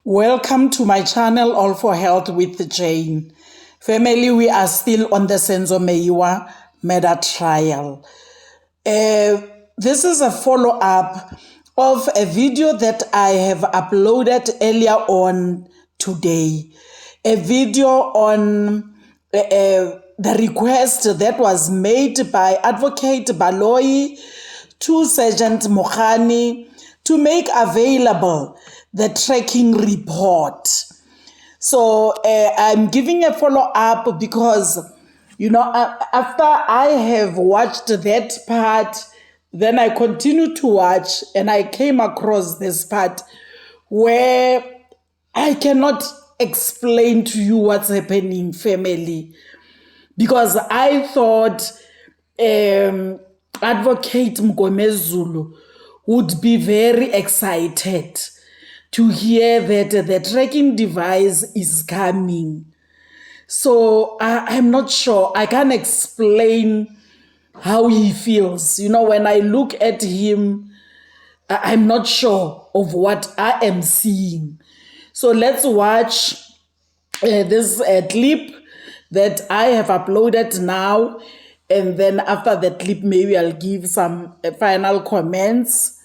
Welcome to my channel, All for Health with Jane. Family, we are still on the Senzo Meyiwa murder trial. This is a follow-up of a video that I have uploaded earlier on today. A video on the request that was made by Advocate Baloyi to Sergeant Mokhani to make available the tracking report. So I'm giving a follow-up because, after I have watched that part, then I continued to watch and I came across this part where I cannot explain to you what's happening, family, because I thought Advocate Mngomezulu would be very excited to hear that the tracking device is coming. So I'm not sure. I can't explain how he feels. When I look at him, I'm not sure of what I am seeing. So let's watch this clip that I have uploaded now. And then after the clip, maybe I'll give some final comments.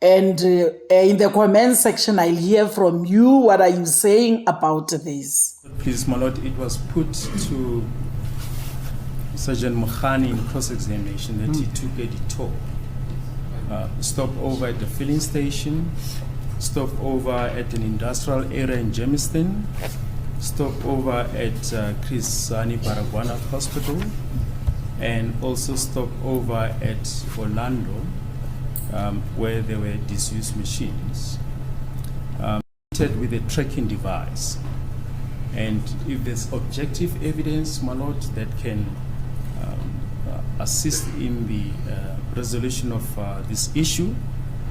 And in the comment section, I'll hear from you. What are you saying about this? Please, my lord, it was put to Sergeant Mokhani in cross-examination that he took a detour. Stop over at the filling station, stop over at an industrial area in Germiston, stop over at Chris Hani Baragwana Hospital, and also stop over at Orlando, where there were disused machines, with a tracking device. And if there's objective evidence, my lord, that can assist in the resolution of this issue,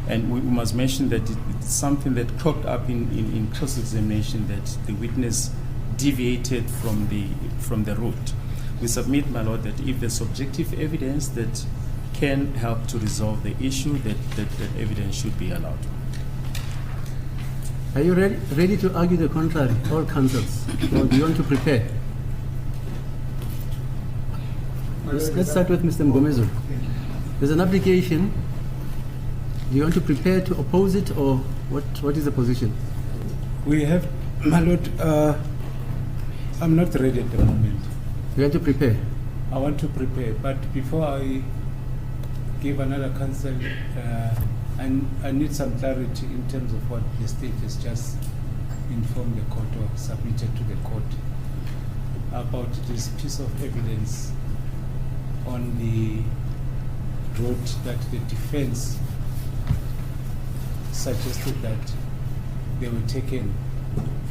and we must mention that it's something that cropped up in cross-examination, that the witness deviated from the route. We submit, my lord, that if there's objective evidence that can help to resolve the issue, that evidence should be allowed. Are you ready to argue the contrary, all counsels, or do you want to prepare? Let's start with Mr. Mngomezulu. There's an application. Do you want to prepare to oppose it, or what is the position? We have, my lord, I'm not ready at the moment. You want to prepare? I want to prepare, but before I give another counsel, I need some clarity in terms of what the state has just informed the court or submitted to the court about this piece of evidence on the road that the defense suggested that they were taken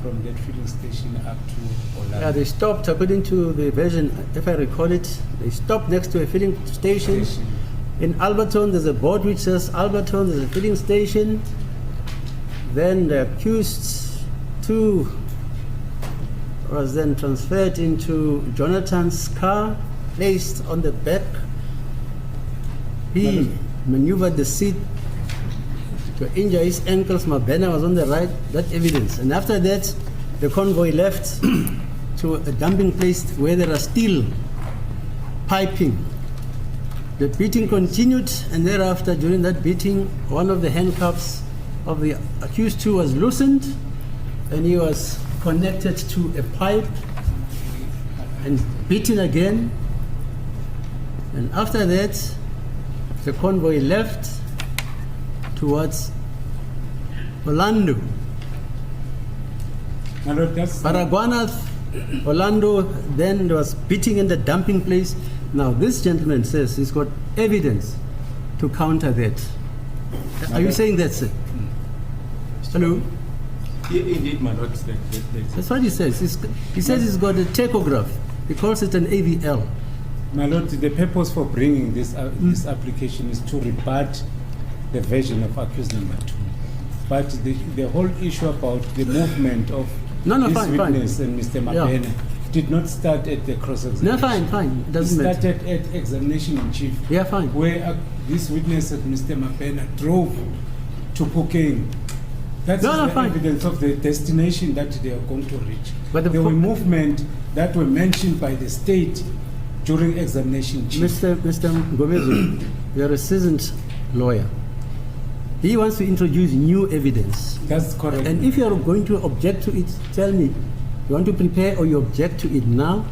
from that filling station up to Orlando. Yeah, they stopped, according to the version, if I recall it, they stopped next to a filling station. In Alberton, there's a board which says Alberton, there's a filling station. Then the accused was then transferred into Jonathan's car, placed on the back. He maneuvered the seat to injure his ankles. Mabena was on the right, that evidence. And after that, the convoy left to a dumping place where there are steel piping. The beating continued, and thereafter, during that beating, one of the handcuffs of the accused was loosened, and he was connected to a pipe and beaten again. And after that, the convoy left towards Orlando. Baragwana, Orlando, then there was beating in the dumping place. Now, this gentleman says he's got evidence to counter that. Are you saying that's it? Hello? Indeed, my lord. That's what he says. He says he's got a tachograph. He calls it an AVL. My lord, the purpose for bringing this application is to rebut the version of accused number 2. But the whole issue about the movement of this witness and Mr. Mabena did not start at the cross-examination. No, fine. It started at examination in chief. Yeah, fine. Where this witness, Mr. Mabena, drove to Pukeng That's No, no, the fine. evidence of the destination that they are going to reach. But the there were pro- movements that were mentioned by the state during examination. Chief. Mr. Mngomezulu, you're a seasoned lawyer. He wants to introduce new evidence. That's correct. And if you're going to object to it, tell me. You want to prepare or you object to it now?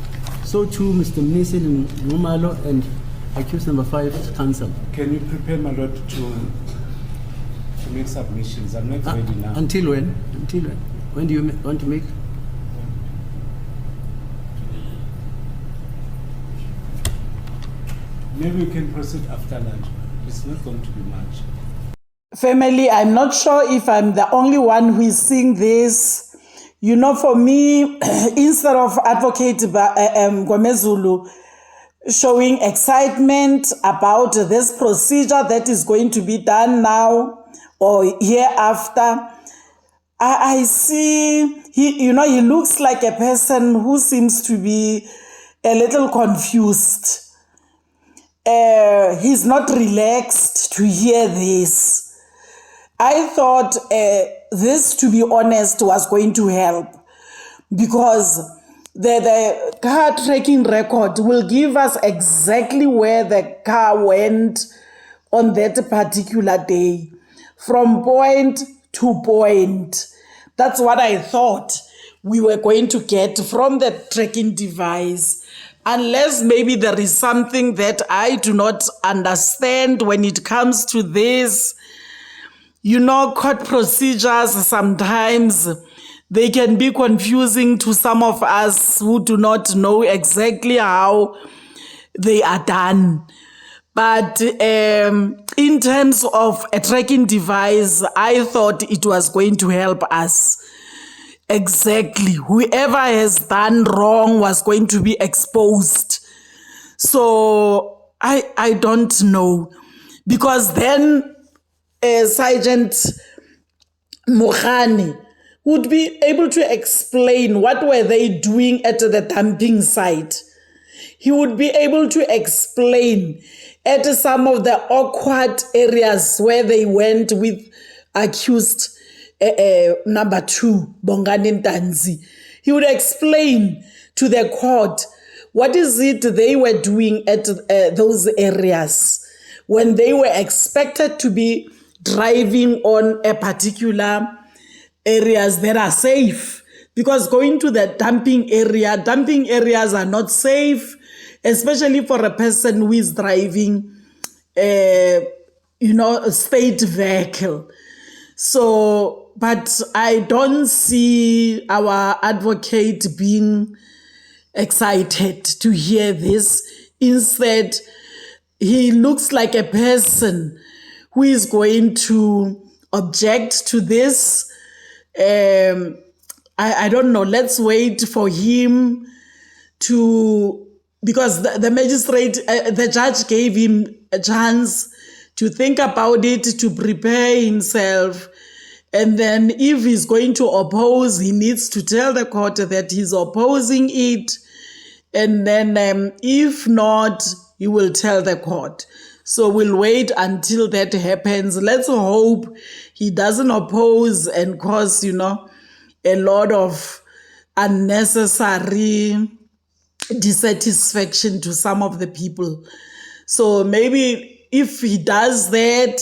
So too, Mr. Mngomezulu and accused number 5 counsel. Can you prepare, my lord, to make submissions? I'm not ready now. Until when? Until when? When do you want to make? Maybe we can proceed after lunch. It's not going to be much. Family, I'm not sure if I'm the only one who is seeing this. You know, for me, instead of Advocate Mngomezulu showing excitement about this procedure that is going to be done now or hereafter, I see he looks like a person who seems to be a little confused. He's not relaxed to hear this. I thought this, to be honest, was going to help because the car tracking record will give us exactly where the car went on that particular day, from point to point. That's what I thought we were going to get from the tracking device. Unless maybe there is something that I do not understand when it comes to this. You know, court procedures, sometimes they can be confusing to some of us who do not know exactly how they are done. But in terms of a tracking device, I thought it was going to help us. Exactly. Whoever has done wrong was going to be exposed. So I don't know. Because then Sergeant Mokhane would be able to explain what were they doing at the dumping site. He would be able to explain at some of the awkward areas where they went with accused number 2, Bongani Ntanzi. He would explain to the court what is it they were doing at those areas when they were expected to be driving on a particular areas that are safe. Because going to the dumping areas are not safe, especially for a person who is driving a state vehicle. So, but I don't see our advocate being excited to hear this. Instead, he looks like a person who is going to object to this. I don't know. Let's wait for him to, because the magistrate, the judge gave him a chance to think about it, to prepare himself. And then if he's going to oppose, he needs to tell the court that he's opposing it. And then if not, he will tell the court. So we'll wait until that happens. Let's hope he doesn't oppose and cause, a lot of unnecessary dissatisfaction to some of the people. So maybe if he does that,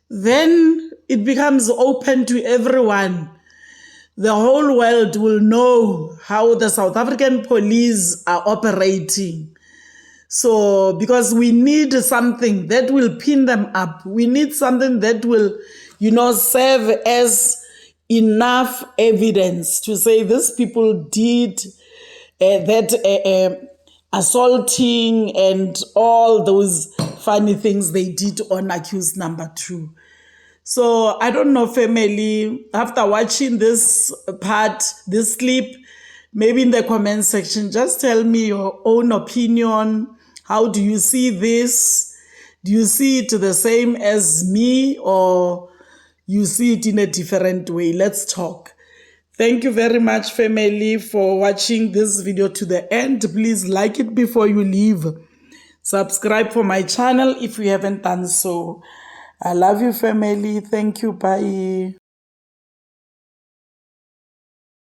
then it becomes open to everyone. The whole world will know how the South African police are operating. So, because we need something that will pin them up. We need something that will, serve as enough evidence to say these people did that assaulting and all those funny things they did on accused number 2. So I don't know, family, after watching this part, this clip, maybe in the comment section, just tell me your own opinion. How do you see this? Do you see it the same as me, or you see it in a different way? Let's talk. Thank you very much, family, for watching this video to the end. Please like it before you leave. Subscribe for my channel if you haven't done so. I love you, family. Thank you. Bye.